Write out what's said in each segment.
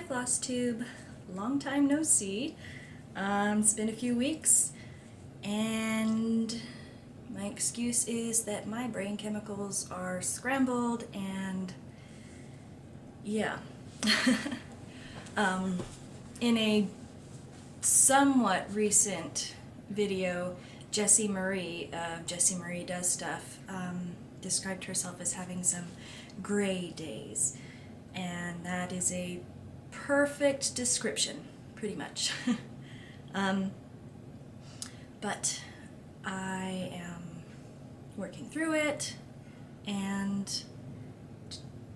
Flosstube, long time no see. It's been a few weeks and my excuse is that my brain chemicals are scrambled and yeah. In a somewhat recent video, Jessie Marie of Jessie Marie Does Stuff described herself as having some gray days, and that is a perfect description, pretty much. But I am working through it and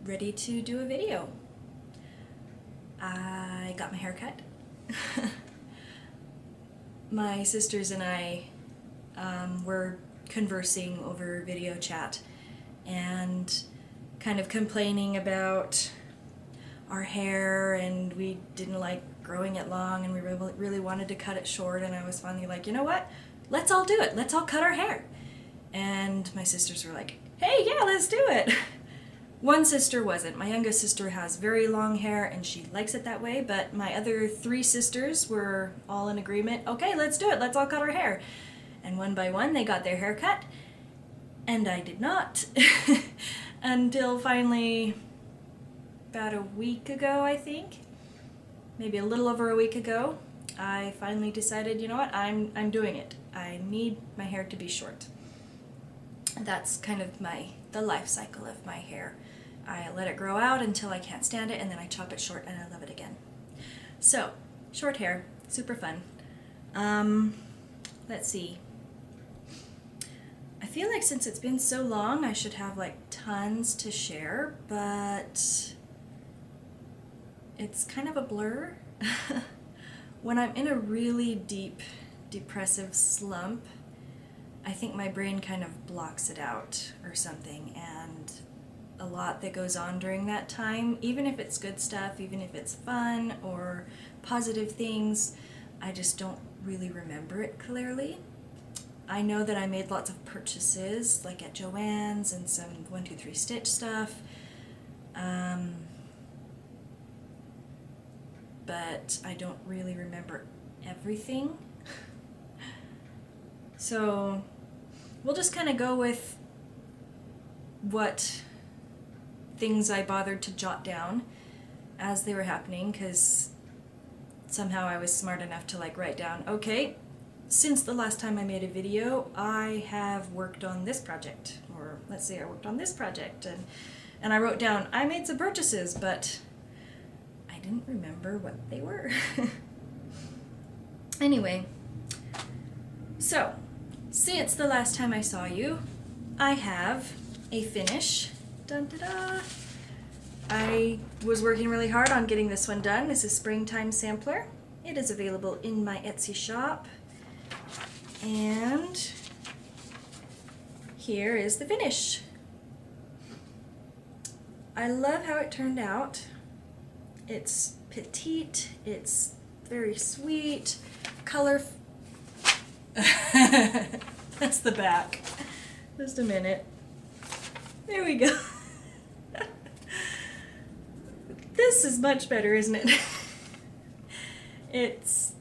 ready to do a video. I got my hair cut. My sisters and I were conversing over video chat and kind of complaining about our hair, and we didn't like growing it long and we really wanted to cut it short, and I was finally like, you know what? Let's all do it. Let's all cut our hair. And my sisters were like, hey, yeah, let's do it. One sister wasn't. My youngest sister has very long hair and she likes it that way, but my other three sisters were all in agreement. Okay, let's do it. Let's all cut our hair. And one by one they got their hair cut, and I did not. Until finally about a week ago, I think. Maybe a little over a week ago, I finally decided, you know what, I'm doing it. I need my hair to be short. That's kind of the life cycle of my hair. I let it grow out until I can't stand it, and then I chop it short and I love it again. So, short hair, super fun. Let's see. I feel like since it's been so long, I should have like tons to share, but it's kind of a blur. When I'm in a really deep, depressive slump, I think my brain kind of blocks it out or something, and a lot that goes on during that time, even if it's good stuff, even if it's fun or positive things, I just don't really remember it clearly. I know that I made lots of purchases, like at Joann's and some 1, 2, 3 Stitch stuff, but I don't really remember everything. So we'll just kind of go with what things I bothered to jot down as they were happening, because somehow I was smart enough to like write down, okay, since the last time I made a video, I have worked on this project, or let's say I worked on this project, and I wrote down, I made some purchases, but I didn't remember what they were. Anyway, so since the last time I saw you, I have a finish. Dun, da, da. I was working really hard on getting this one done. This is Springtime Sampler. It is available in my Etsy shop. And here is the finish. I love how it turned out. It's petite, it's very sweet, colorful. That's the back. Just a minute. There we go. This is much better, isn't it? It's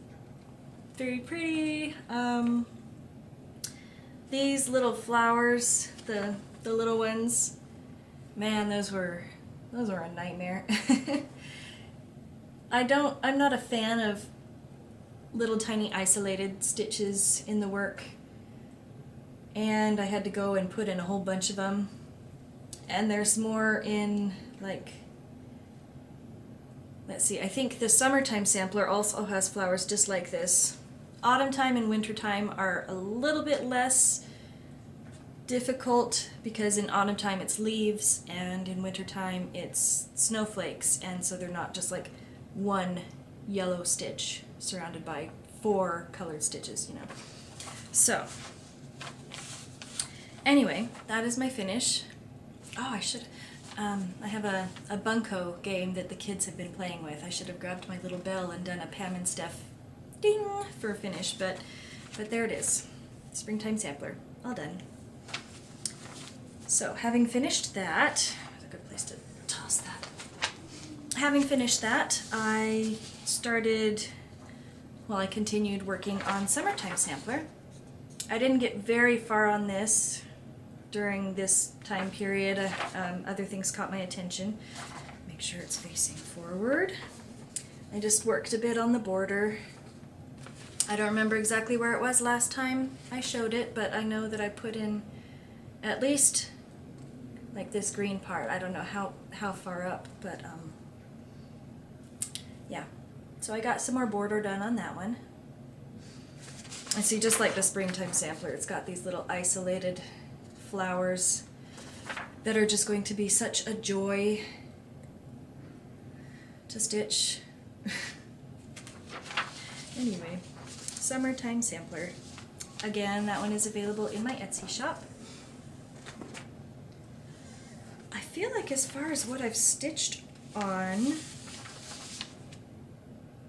very pretty. These little flowers, the little ones, man, those were a nightmare. I'm not a fan of little tiny isolated stitches in the work, and I had to go and put in a whole bunch of them, and there's more in, like, let's see, I think the Summertime Sampler also has flowers just like this. Autumn time and winter time are a little bit less difficult, because in autumn time it's leaves and in winter time it's snowflakes, and so they're not just like one yellow stitch surrounded by 4 colored stitches, you know. So anyway, that is my finish. Oh, I should I have a bunco game that the kids have been playing with. I should have grabbed my little bell and done a Pam and Steph ding for a finish, but there it is. Springtime Sampler, all done. So having finished that, that's a good place to toss that. having finished that, I continued working on Summertime Sampler. I didn't get very far on this during this time period. Other things caught my attention. Make sure it's facing forward. I just worked a bit on the border. I don't remember exactly where it was last time I showed it, but I know that I put in at least like this green part. I don't know how far up, but yeah. So I got some more border done on that one. I see, just like the Springtime Sampler, it's got these little isolated flowers that are just going to be such a joy to stitch. Anyway, Summertime Sampler. Again, that one is available in my Etsy shop. I feel like as far as what I've stitched on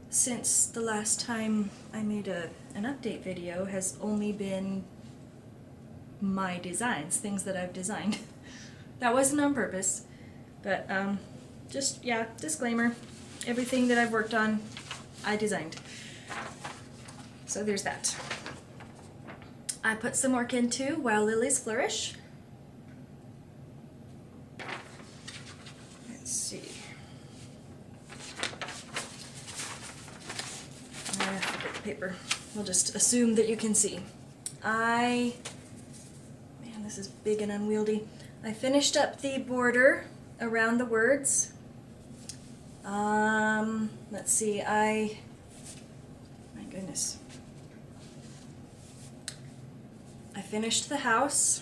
since the last time I made an update video has only been my designs, things that I've designed. That wasn't on purpose, but just, yeah, disclaimer, everything that I've worked on, I designed. So there's that. I put some work into While Lilies Flourish. Let's see. Forget the paper. We'll just assume that you can see. Man, this is big and unwieldy. I finished up the border around the words. Let's see, my goodness. I finished the house.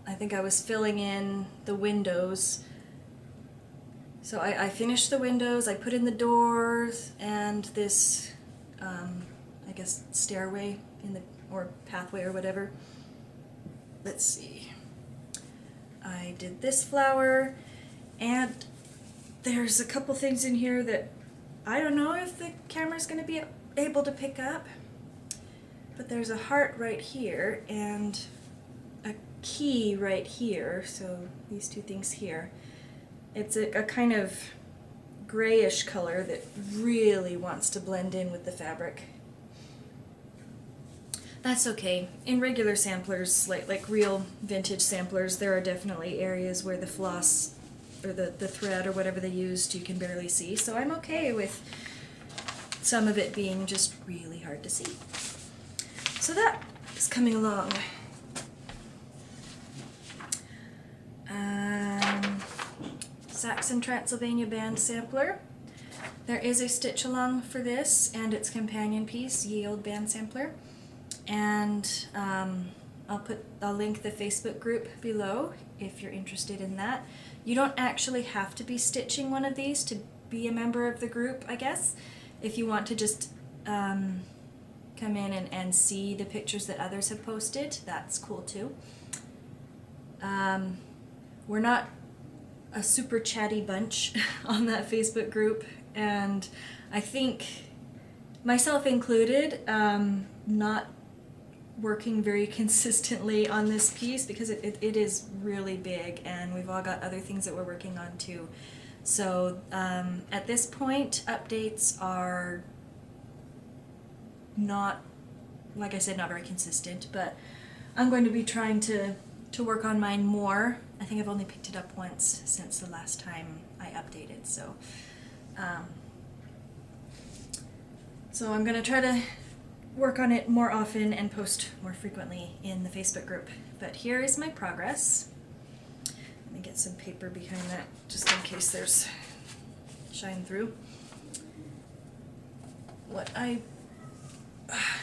I think I was filling in the windows. So I finished the windows, I put in the doors, and this, I guess, stairway or pathway or whatever. Let's see. I did this flower, and there's a couple things in here that I don't know if the camera's going to be able to pick up, but there's a heart right here and a key right here, so these two things here. It's a kind of grayish color that really wants to blend in with the fabric. That's okay. In regular samplers, like real vintage samplers, there are definitely areas where the floss or the thread or whatever they used you can barely see, so I'm okay with some of it being just really hard to see. So that is coming along. Saxon Transylvania band sampler. There is a stitch along for this and its companion piece, Ye Olde Band Sampler. And I'll link the Facebook group below if you're interested in that. You don't actually have to be stitching one of these to be a member of the group, I guess. If you want to just come in and see the pictures that others have posted, that's cool too. We're not a super chatty bunch on that Facebook group, and I think, myself included, not working very consistently on this piece because it is really big and we've all got other things that we're working on too. So at this point, updates are not, like I said, not very consistent, but I'm going to be trying to work on mine more. I think I've only picked it up once since the last time I updated, so so I'm going to try to work on it more often and post more frequently in the Facebook group. But here is my progress. Let me get some paper behind that just in case there's shine through.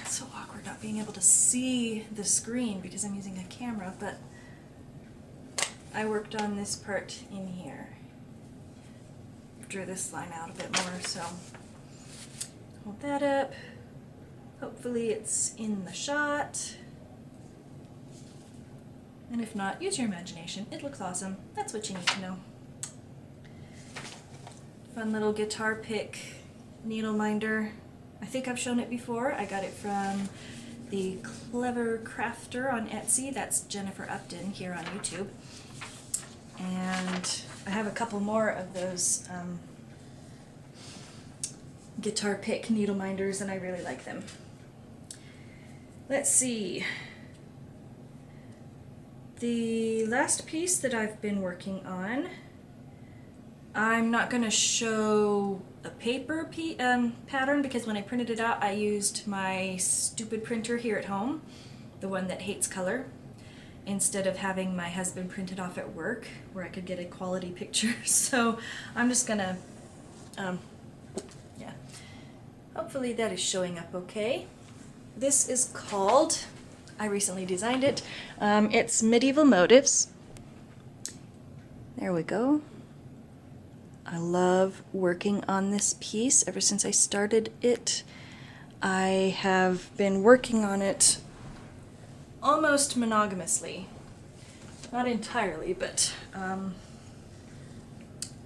It's so awkward not being able to see the screen because I'm using a camera, but I worked on this part in here. Drew this line out a bit more, so hold that up. Hopefully it's in the shot. And if not, use your imagination. It looks awesome. That's what you need to know. Fun little guitar pick needle minder. I think I've shown it before. I got it from the Clever Crafter on Etsy. That's Jennifer Upton here on YouTube. And I have a couple more of those guitar pick needle minders, and I really like them. Let's see. The last piece that I've been working on, I'm not going to show a paper pattern because when I printed it out I used my stupid printer here at home, the one that hates color, instead of having my husband print it off at work where I could get a quality picture. So I'm just going to, yeah, hopefully that is showing up okay. This is called, I recently designed it, it's Medieval Motives. There we go. I love working on this piece. Ever since I started it, I have been working on it almost monogamously. Not entirely, but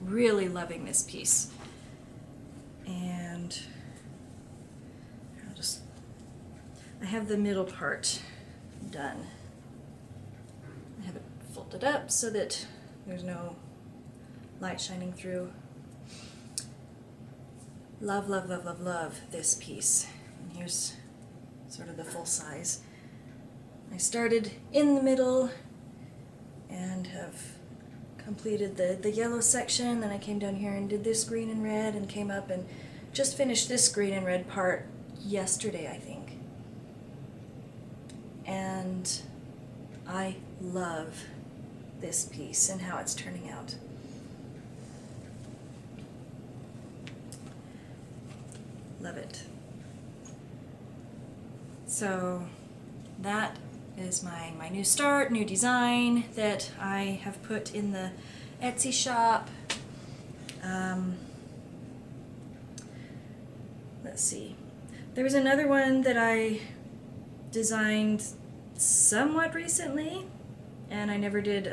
really loving this piece. And I have the middle part done. I have it folded up so that there's no light shining through. Love, love, love, love, love this piece. And here's sort of the full size. I started in the middle and have completed the yellow section, then I came down here and did this green and red and came up and just finished this green and red part yesterday, I think. And I love this piece and how it's turning out. Love it. So that is my new start, new design that I have put in the Etsy shop. Let's see. There was another one that I designed somewhat recently, and I never did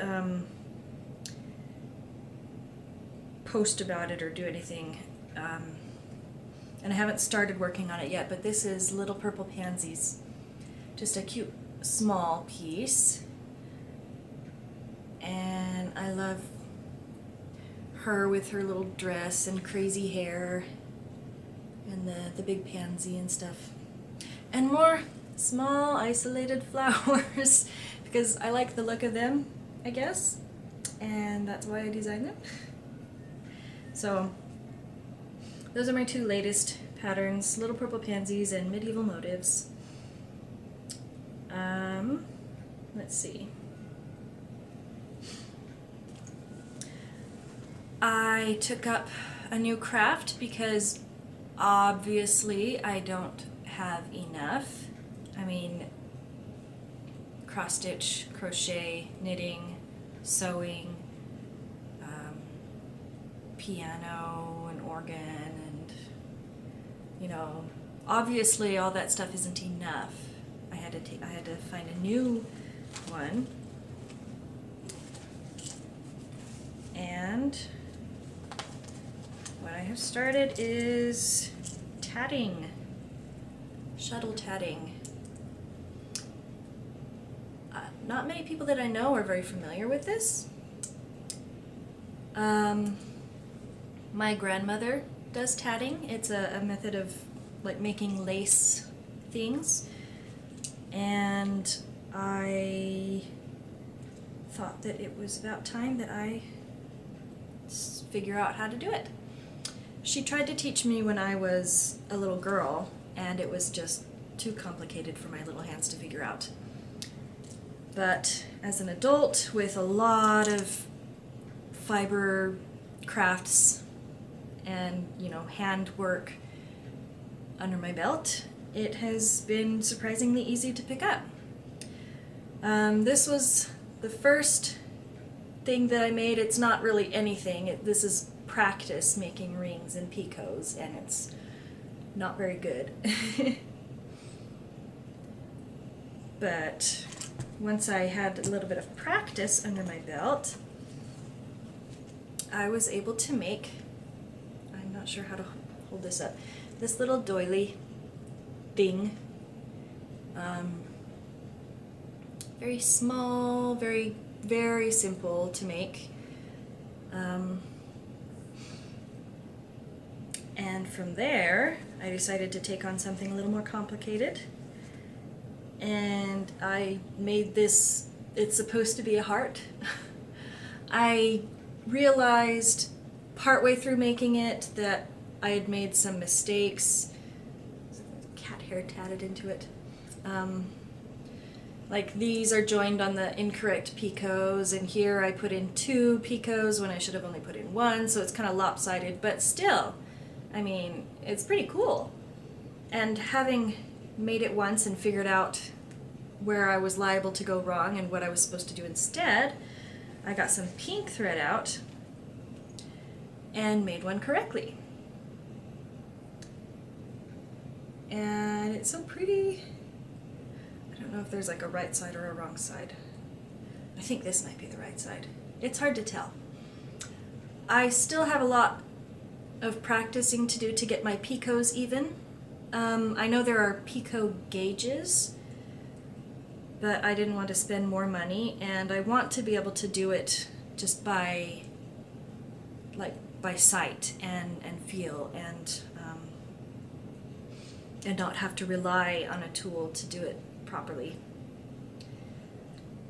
post about it or do anything, and I haven't started working on it yet, but this is Little Purple Pansies. Just a cute small piece, and I love her with her little dress and crazy hair and the big pansy and stuff, and more small isolated flowers because I like the look of them, I guess, and that's why I designed them. So those are my two latest patterns, Little Purple Pansies and Medieval Motives. Let's see. I took up a new craft because obviously I don't have enough. I mean, cross stitch, crochet, knitting, sewing, piano and organ, and you know, obviously all that stuff isn't enough. I had to find a new one, and what I have started is tatting, shuttle tatting. Not many people that I know are very familiar with this. My grandmother does tatting. It's a method of like making lace things, and I thought that it was about time that I figure out how to do it. She tried to teach me when I was a little girl, and it was just too complicated for my little hands to figure out. But as an adult with a lot of fiber crafts and, you know, handwork under my belt, it has been surprisingly easy to pick up. This was the first thing that I made. It's not really anything. This is practice making rings and picots, and it's not very good. But once I had a little bit of practice under my belt, I was able to make, I'm not sure how to hold this up, this little doily thing. Very small, very, very simple to make. And And from there, I decided to take on something a little more complicated. And I made this, it's supposed to be a heart. I realized partway through making it that I had made some mistakes. Cat hair tatted into it. Like these are joined on the incorrect picots, and here I put in 2 picots when I should have only put in 1, so it's kind of lopsided, but still, I mean, it's pretty cool. And having made it once and figured out where I was liable to go wrong and what I was supposed to do instead, I got some pink thread out and made one correctly. And it's so pretty. I don't know if there's like a right side or a wrong side. I think this might be the right side. It's hard to tell. I still have a lot of practicing to do to get my picots even. I know there are picot gauges, but I didn't want to spend more money, and I want to be able to do it just by sight and feel, and not have to rely on a tool to do it properly.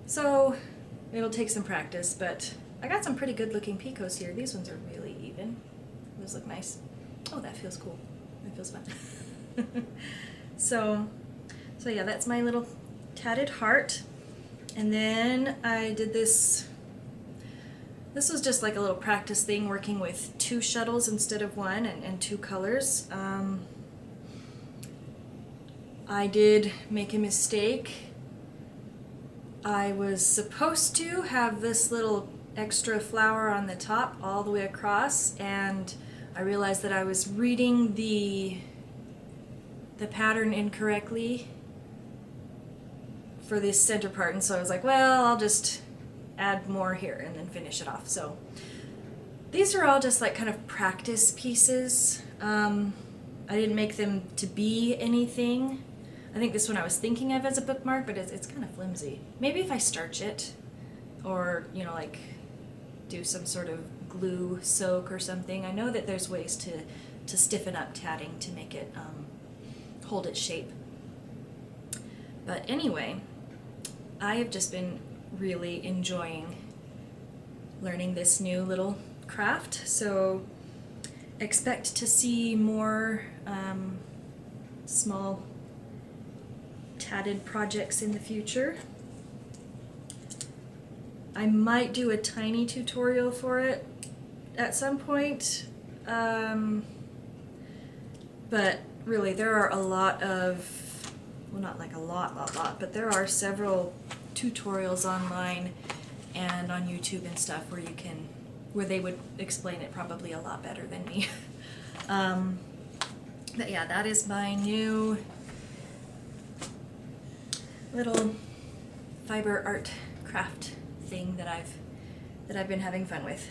So it'll take some practice, but I got some pretty good looking picots here. These ones are really even. Those look nice. Oh, that feels cool. That feels fun. So yeah, that's my little tatted heart. And then I did this. This was just like a little practice thing, working with 2 shuttles instead of 1, and 2 colors. I did make a mistake. I was supposed to have this little extra flower on the top all the way across, and I realized that I was reading the pattern incorrectly for this center part, and so I was like, well, I'll just add more here and then finish it off. So these are all just like kind of practice pieces. I didn't make them to be anything. I think this one I was thinking of as a bookmark, but it's kind of flimsy. Maybe if I starch it, or like do some sort of glue soak or something. I know that there's ways to stiffen up tatting to make it hold its shape. But anyway, I have just been really enjoying learning this new little craft, so expect to see more small tatted projects in the future. I might do a tiny tutorial for it at some point, but really there are a lot of, well, not like a lot, but there are several tutorials online and on YouTube and stuff where they would explain it probably a lot better than me. But yeah, that is my new little fiber art craft thing that I've been having fun with.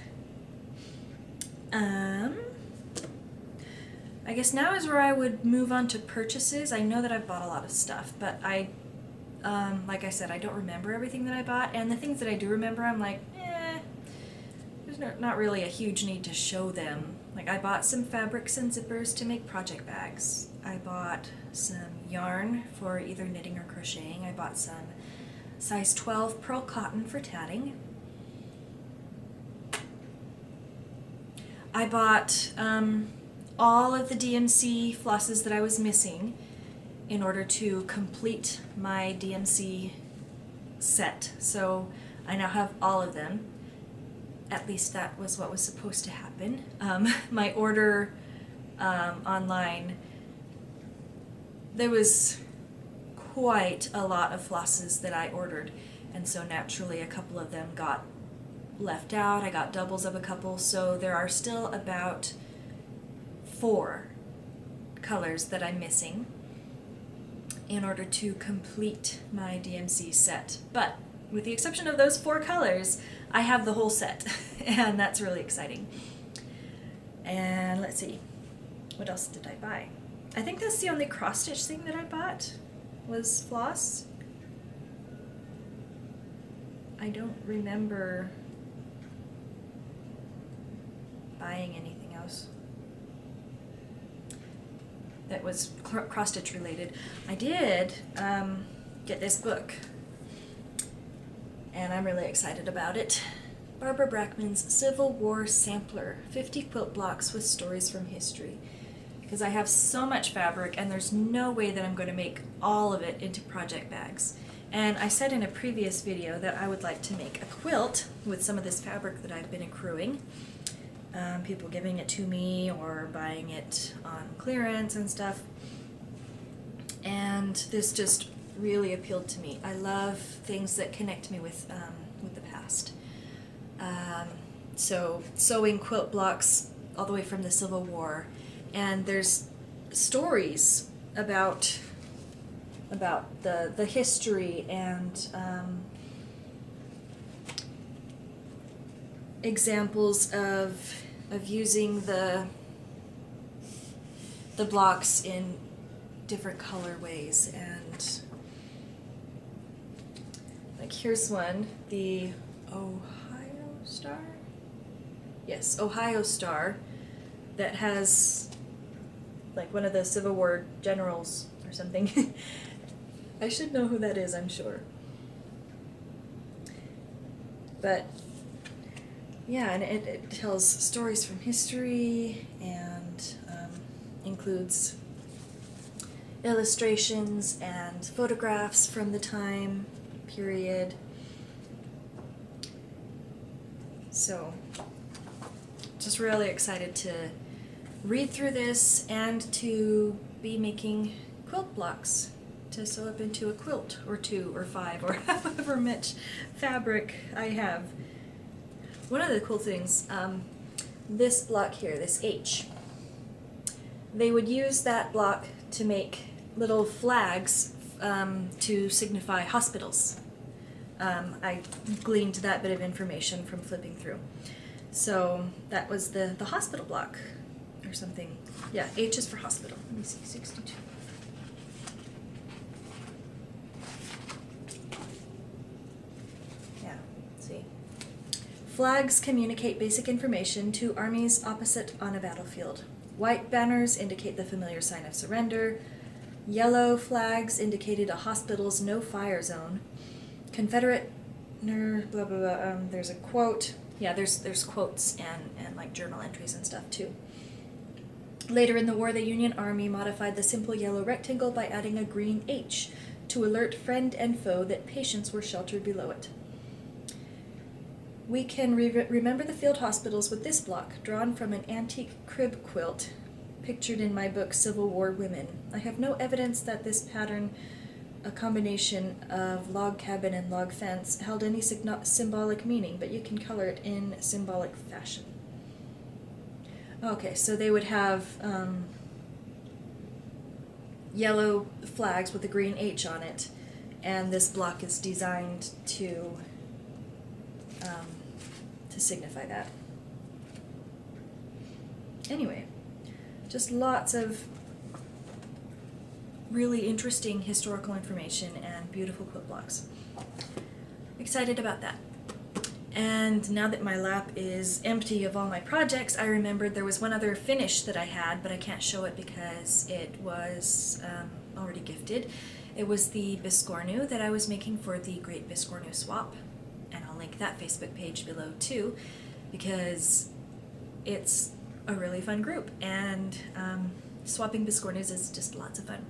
I guess now is where I would move on to purchases. I know that I've bought a lot of stuff, but like I said, I don't remember everything that I bought, and the things that I do remember, I'm like, there's not really a huge need to show them. Like, I bought some fabrics and zippers to make project bags. I bought some yarn for either knitting or crocheting. I bought some size 12 pearl cotton for tatting. I bought all of the DMC flosses that I was missing in order to complete my DMC set. So I now have all of them. At least that was what was supposed to happen. My order online, there was quite a lot of flosses that I ordered, and so naturally a couple of them got left out. I got doubles of a couple, so there are still about 4 colors that I'm missing in order to complete my DMC set. But with the exception of those 4 colors, I have the whole set, and that's really exciting. And let's see, what else did I buy? I think that's the only cross-stitch thing that I bought was floss. I don't remember buying anything else. that was cross-stitch related. I did get this book, and I'm really excited about it. Barbara Brackman's Civil War Sampler, 50 quilt blocks with stories from history. Because I have so much fabric and there's no way that I'm going to make all of it into project bags. And I said in a previous video that I would like to make a quilt with some of this fabric that I've been accruing. People giving it to me or buying it on clearance and stuff. And this just really appealed to me. I love things that connect me with the past. So sewing quilt blocks all the way from the Civil War, and there's stories about the history and examples of using the blocks in different colorways. And like here's one, the Ohio Star? Yes, Ohio Star, that has like one of the Civil War generals or something. I should know who that is, I'm sure. But yeah, and it tells stories from history and includes illustrations and photographs from the time period. So, just really excited to read through this and to be making quilt blocks to sew up into a quilt, or 2 or 5 or however much fabric I have. One of the cool things, this block here, this H, they would use that block to make little flags to signify hospitals. I gleaned that bit of information from flipping through. So that was the hospital block or something. Yeah, H is for hospital. Let me see, 62. Yeah, see. Flags communicate basic information to armies opposite on a battlefield. White banners indicate the familiar sign of surrender. Yellow flags indicated a hospital's no-fire zone. Confederate, blah, blah, blah, there's a quote. Yeah, there's quotes and like journal entries and stuff too. Later in the war, the Union Army modified the simple yellow rectangle by adding a green H to alert friend and foe that patients were sheltered below it. We can remember the field hospitals with this block, drawn from an antique crib quilt pictured in my book, Civil War Women. I have no evidence that this pattern, a combination of log cabin and log fence, held any symbolic meaning, but you can color it in symbolic fashion. Okay, so they would have yellow flags with a green H on it, and this block is designed to signify that. Anyway, just lots of really interesting historical information and beautiful quilt blocks. Excited about that. And now that my lap is empty of all my projects, I remembered there was one other finish that I had, but I can't show it because it was already gifted. It was the Biscornu that I was making for the Great Biscornu Swap, and I'll link that Facebook page below too, because it's a really fun group, and swapping Biscornus is just lots of fun.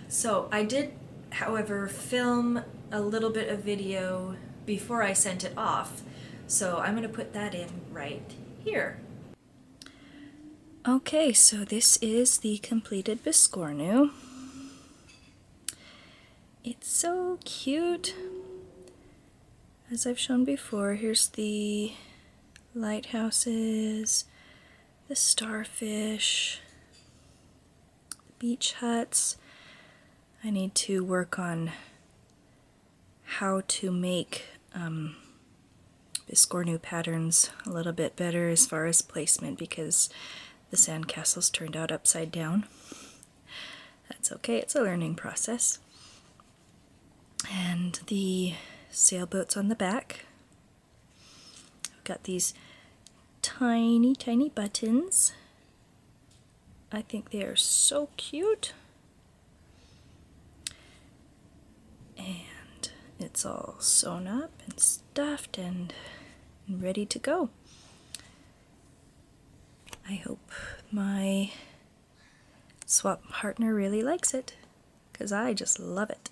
So I did, however, film a little bit of video before I sent it off, so I'm going to put that in right here. Okay, so this is the completed Biscornu. It's so cute. As I've shown before, here's the lighthouses, the starfish, the beach huts. I need to work on how to make Biscornu patterns a little bit better as far as placement, because the sandcastles turned out upside down. That's okay, it's a learning process. And the sailboats on the back. I've got these tiny, tiny buttons. I think they are so cute. And it's all sewn up and stuffed and ready to go. I hope my swap partner really likes it, because I just love it.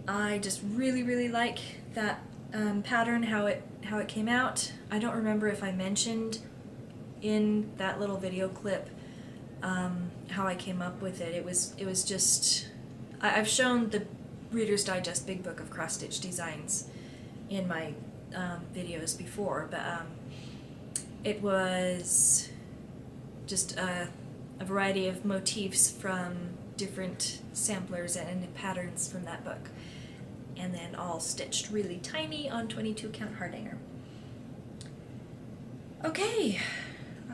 I just really like that pattern, how it came out. I don't remember if I mentioned in that little video clip how I came up with it. It was just, I've shown the Reader's Digest Big Book of Cross Stitch Designs in my videos before, but it was just a variety of motifs from different samplers and patterns from that book, and then all stitched really tiny on 22 count hardanger. Okay,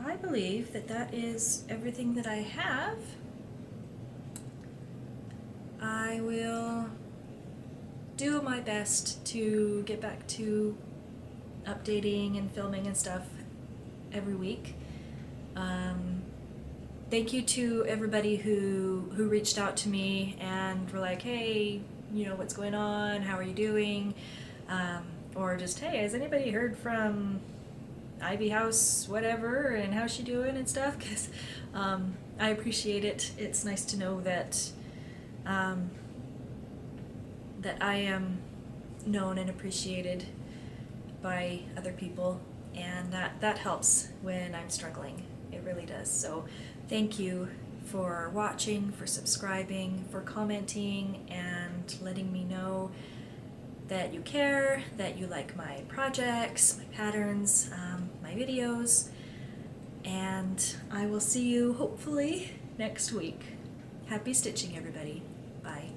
I believe that is everything that I have. I will do my best to get back to updating and filming and stuff every week. Thank you to everybody who reached out to me and were like, hey, you know, what's going on, how are you doing, or just, hey, has anybody heard from Ivy House whatever and how's she doing and stuff, because I appreciate it. It's nice to know that that I am known and appreciated by other people, and that helps when I'm struggling. It really does. So thank you for watching, for subscribing, for commenting, and letting me know that you care, that you like my projects, my patterns, my videos, and I will see you hopefully next week. Happy stitching, everybody. Bye.